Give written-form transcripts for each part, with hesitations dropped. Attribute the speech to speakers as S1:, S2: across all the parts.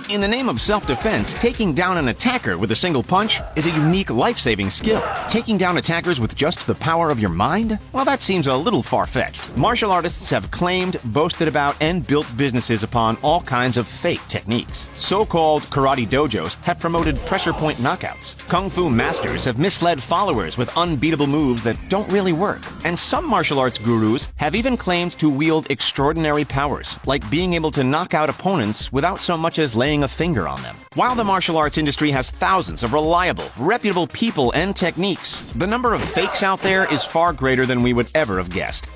S1: In the name of self-defense, taking down an attacker with a single punch is a unique life-saving skill. Taking down attackers with just the power of your mind? Well, that seems a little far-fetched. Martial artists have claimed, boasted about, and built businesses upon all kinds of fake techniques. So-called karate dojos have promoted pressure point knockouts. Kung Fu masters have misled followers with unbeatable moves that don't really work. And some martial arts gurus have even claimed to wield extraordinary powers, like being able to knock out opponents without so much as laying a finger on them. While the martial arts industry has thousands of reliable, reputable people and techniques, the number of fakes out there is far greater than we would ever have guessed.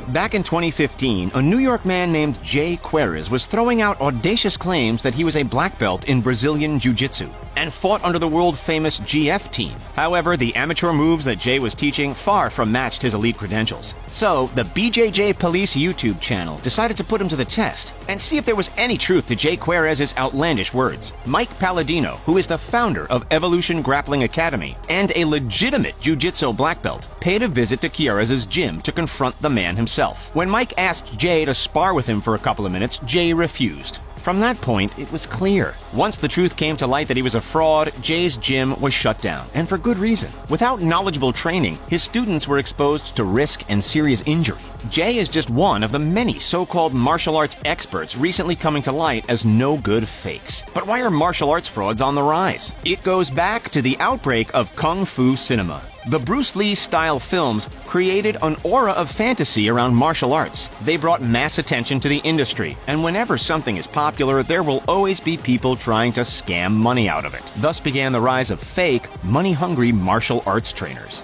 S1: Back in 2015, a New York man named Jay Queiroz was throwing out audacious claims that he was a black belt in Brazilian Jiu-Jitsu and fought under the world-famous GF team. However, the amateur moves that Jay was teaching far from matched his elite credentials. So, the BJJ Police YouTube channel decided to put him to the test and see if there was any truth to Jay Queiroz's outlandish words. Mike Palladino, who is the founder of Evolution Grappling Academy and a legitimate Jiu-Jitsu black belt, paid a visit to Queiroz's gym to confront the man himself. When Mike asked Jay to spar with him for a couple of minutes, Jay refused. From that point, it was clear. Once the truth came to light that he was a fraud, Jay's gym was shut down, and for good reason. Without knowledgeable training, his students were exposed to risk and serious injury. Jay is just one of the many so-called martial arts experts recently coming to light as no-good fakes. But why are martial arts frauds on the rise? It goes back to the outbreak of Kung Fu cinema. The Bruce Lee-style films created an aura of fantasy around martial arts. They brought mass attention to the industry, and whenever something is popular, there will always be people trying to scam money out of it. Thus began the rise of fake, money-hungry martial arts trainers.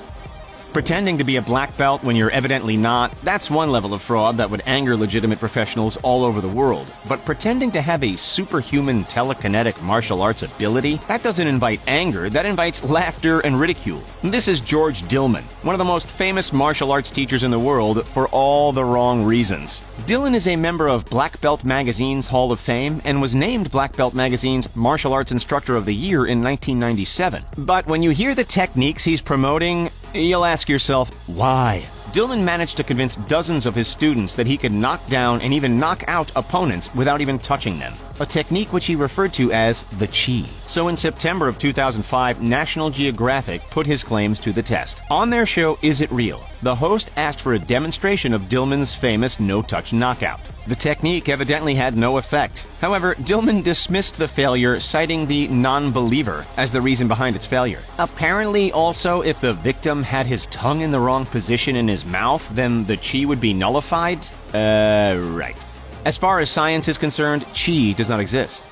S1: Pretending to be a black belt when you're evidently not, that's one level of fraud that would anger legitimate professionals all over the world. But pretending to have a superhuman telekinetic martial arts ability, that doesn't invite anger, that invites laughter and ridicule. This is George Dillman, one of the most famous martial arts teachers in the world for all the wrong reasons. Dillon is a member of Black Belt Magazine's Hall of Fame and was named Black Belt Magazine's Martial Arts Instructor of the Year in 1997. But when you hear the techniques he's promoting, you'll ask yourself, why? Dillman managed to convince dozens of his students that he could knock down and even knock out opponents without even touching them, a technique which he referred to as the Chi. So in September of 2005, National Geographic put his claims to the test. On their show, Is It Real?, the host asked for a demonstration of Dillman's famous no-touch knockout. The technique evidently had no effect. However, Dillman dismissed the failure, citing the non-believer as the reason behind its failure. Apparently, also, if the victim had his tongue in the wrong position in his mouth, then the Chi would be nullified? Right. As far as science is concerned, Chi does not exist.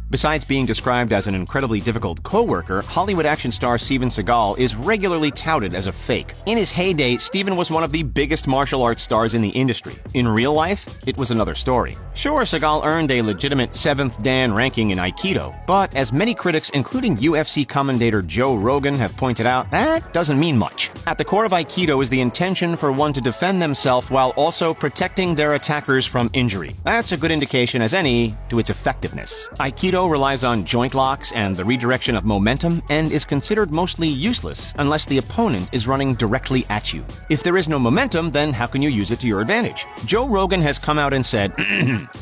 S1: Besides being described as an incredibly difficult co-worker, Hollywood action star Steven Seagal is regularly touted as a fake. In his heyday, Steven was one of the biggest martial arts stars in the industry. In real life, it was another story. Sure, Seagal earned a legitimate 7th Dan ranking in Aikido, but as many critics, including UFC commentator Joe Rogan, have pointed out, that doesn't mean much. At the core of Aikido is the intention for one to defend themselves while also protecting their attackers from injury. That's a good indication as any to its effectiveness. Aikido relies on joint locks and the redirection of momentum and is considered mostly useless unless the opponent is running directly at you. If there is no momentum, then how can you use it to your advantage? Joe Rogan has come out and said,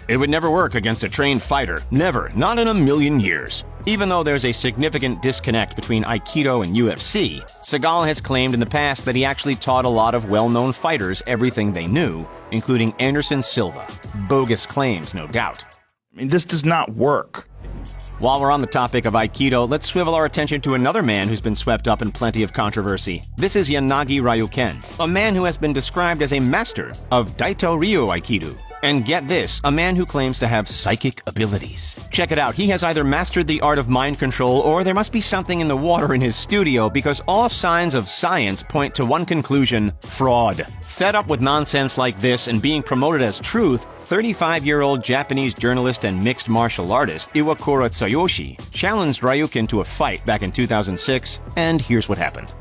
S1: it would never work against a trained fighter. Never. Not in a million years. Even though there's a significant disconnect between Aikido and UFC, Seagal has claimed in the past that he actually taught a lot of well-known fighters everything they knew, including Anderson Silva. Bogus claims, no doubt.
S2: This does not work.
S1: While we're on the topic of Aikido, let's swivel our attention to another man who's been swept up in plenty of controversy. This is Yanagi Ryuken, a man who has been described as a master of Daito Ryu Aikido. And get this, a man who claims to have psychic abilities. Check it out, he has either mastered the art of mind control or there must be something in the water in his studio because all signs of science point to one conclusion: fraud. Fed up with nonsense like this and being promoted as truth, 35-year-old Japanese journalist and mixed martial artist Iwakura Tsuyoshi challenged Ryuken to a fight back in 2006, and here's what happened.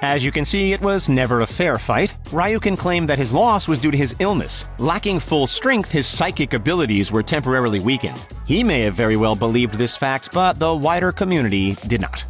S1: As you can see, it was never a fair fight. Ryuken claimed that his loss was due to his illness. Lacking full strength, his psychic abilities were temporarily weakened. He may have very well believed this fact, but the wider community did not.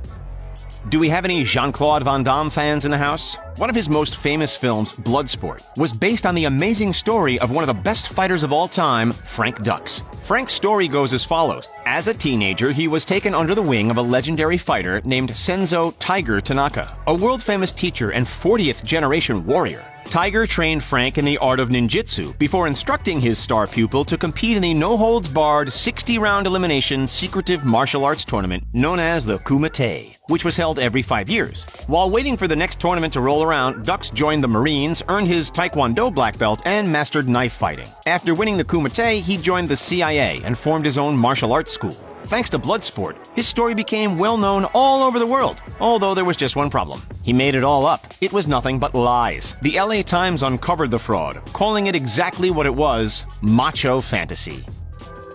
S1: Do we have any Jean-Claude Van Damme fans in the house? One of his most famous films, Bloodsport, was based on the amazing story of one of the best fighters of all time, Frank Dux. Frank's story goes as follows. As a teenager, he was taken under the wing of a legendary fighter named Senzo Tiger Tanaka, a world-famous teacher and 40th-generation warrior. Tiger trained Frank in the art of ninjutsu before instructing his star pupil to compete in the no-holds-barred 60-round elimination secretive martial arts tournament known as the Kumite, which was held every 5 years. While waiting for the next tournament to roll around, Dux joined the Marines, earned his Taekwondo black belt, and mastered knife fighting. After winning the Kumite, he joined the CIA and formed his own martial arts school. Thanks to Bloodsport, his story became well-known all over the world, although there was just one problem. He made it all up. It was nothing but lies. The LA Times uncovered the fraud, calling it exactly what it was: macho fantasy.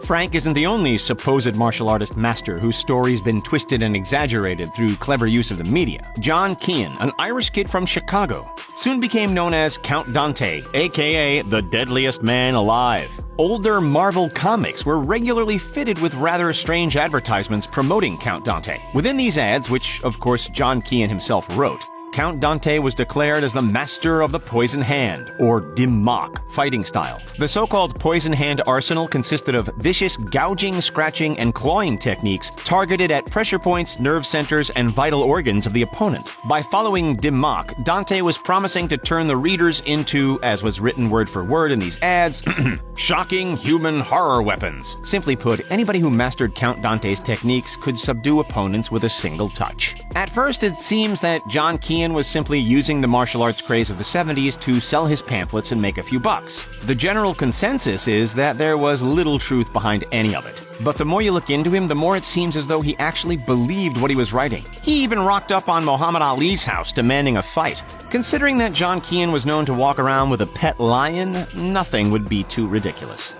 S1: Frank isn't the only supposed martial artist master whose story's been twisted and exaggerated through clever use of the media. John Keane, an Irish kid from Chicago, soon became known as Count Dante, aka the deadliest man alive. Older Marvel comics were regularly fitted with rather strange advertisements promoting Count Dante. Within these ads, which of course John Keane himself wrote, Count Dante was declared as the master of the poison hand, or Dim Mak, fighting style. The so-called poison hand arsenal consisted of vicious gouging, scratching, and clawing techniques targeted at pressure points, nerve centers, and vital organs of the opponent. By following Dim Mak, Dante was promising to turn the readers into, as was written word for word in these ads, shocking human horror weapons. Simply put, anybody who mastered Count Dante's techniques could subdue opponents with a single touch. At first, it seems that John Keane was simply using the martial arts craze of the 70s to sell his pamphlets and make a few bucks. The general consensus is that there was little truth behind any of it. But the more you look into him, the more it seems as though he actually believed what he was writing. He even rocked up on Muhammad Ali's house demanding a fight. Considering that John Keane was known to walk around with a pet lion, nothing would be too ridiculous.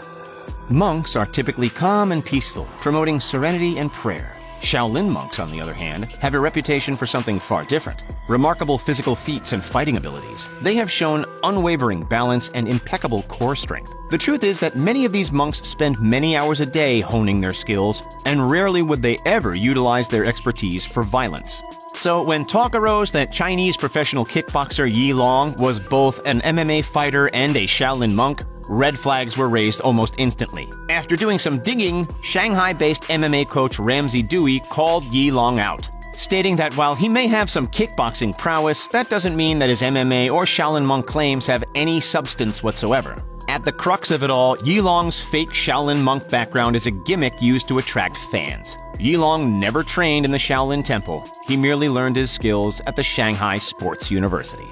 S1: Monks are typically calm and peaceful, promoting serenity and prayer. Shaolin monks, on the other hand, have a reputation for something far different. Remarkable physical feats and fighting abilities. They have shown unwavering balance and impeccable core strength. The truth is that many of these monks spend many hours a day honing their skills, and rarely would they ever utilize their expertise for violence. So when talk arose that Chinese professional kickboxer Yi Long was both an MMA fighter and a Shaolin monk, red flags were raised almost instantly. After doing some digging, Shanghai-based MMA coach Ramsey Dewey called Yi Long out, stating that while he may have some kickboxing prowess, that doesn't mean that his MMA or Shaolin monk claims have any substance whatsoever. At the crux of it all, Yi Long's fake Shaolin monk background is a gimmick used to attract fans. Yi Long never trained in the Shaolin Temple. He merely learned his skills at the Shanghai Sports University.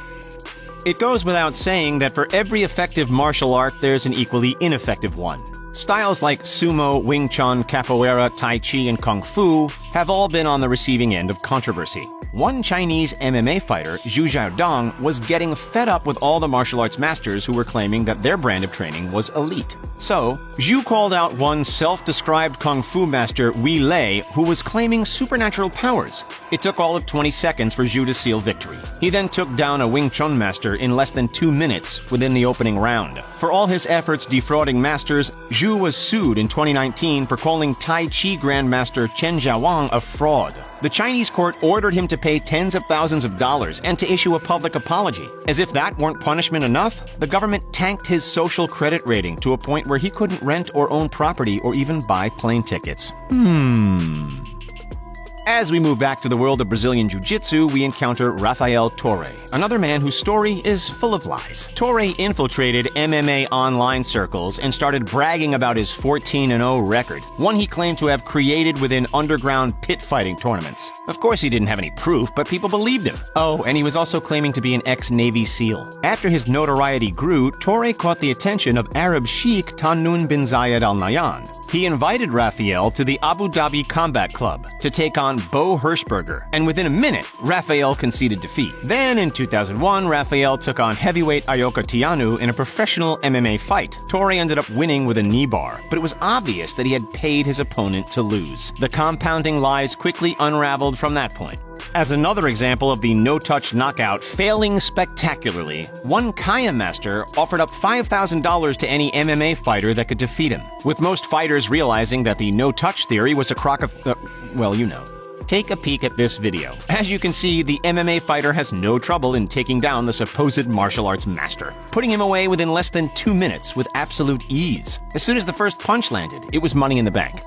S1: It goes without saying that for every effective martial art, there's an equally ineffective one. Styles like sumo, Wing Chun, capoeira, tai chi, and kung fu have all been on the receiving end of controversy. One Chinese MMA fighter, Zhu Xiaodong, was getting fed up with all the martial arts masters who were claiming that their brand of training was elite. So, Zhu called out one self-described kung fu master, Wei Lei, who was claiming supernatural powers. It took all of 20 seconds for Zhu to seal victory. He then took down a Wing Chun master in less than 2 minutes within the opening round. For all his efforts defrauding masters, Zhu was sued in 2019 for calling Tai Chi Grandmaster Chen Xiaowang a fraud. The Chinese court ordered him to pay tens of thousands of dollars and to issue a public apology. As if that weren't punishment enough, the government tanked his social credit rating to a point where he couldn't rent or own property or even buy plane tickets. As we move back to the world of Brazilian Jiu-Jitsu, we encounter Rafael Torre, another man whose story is full of lies. Torre infiltrated MMA online circles and started bragging about his 14-0 record, one he claimed to have created within underground pit fighting tournaments. Of course, he didn't have any proof, but people believed him. Oh, and he was also claiming to be an ex-Navy SEAL. After his notoriety grew, Torre caught the attention of Arab Sheikh Tahnoun bin Zayed Al Nahyan. He invited Rafael to the Abu Dhabi Combat Club to take on Bo Hirschberger, and within a minute, Rafael conceded defeat. Then, in 2001, Rafael took on heavyweight Ayoka Tianu in a professional MMA fight. Torre ended up winning with a knee bar, but it was obvious that he had paid his opponent to lose. The compounding lies quickly unraveled from that point. As another example of the no-touch knockout failing spectacularly, one Kaya master offered up $5,000 to any MMA fighter that could defeat him, with most fighters realizing that the no-touch theory was a crock of, well, you know. Take a peek at this video. As you can see, the MMA fighter has no trouble in taking down the supposed martial arts master, putting him away within less than 2 minutes with absolute ease. As soon as the first punch landed, it was money in the bank.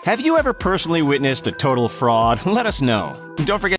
S1: Have you ever personally witnessed a total fraud? Let us know. Don't forget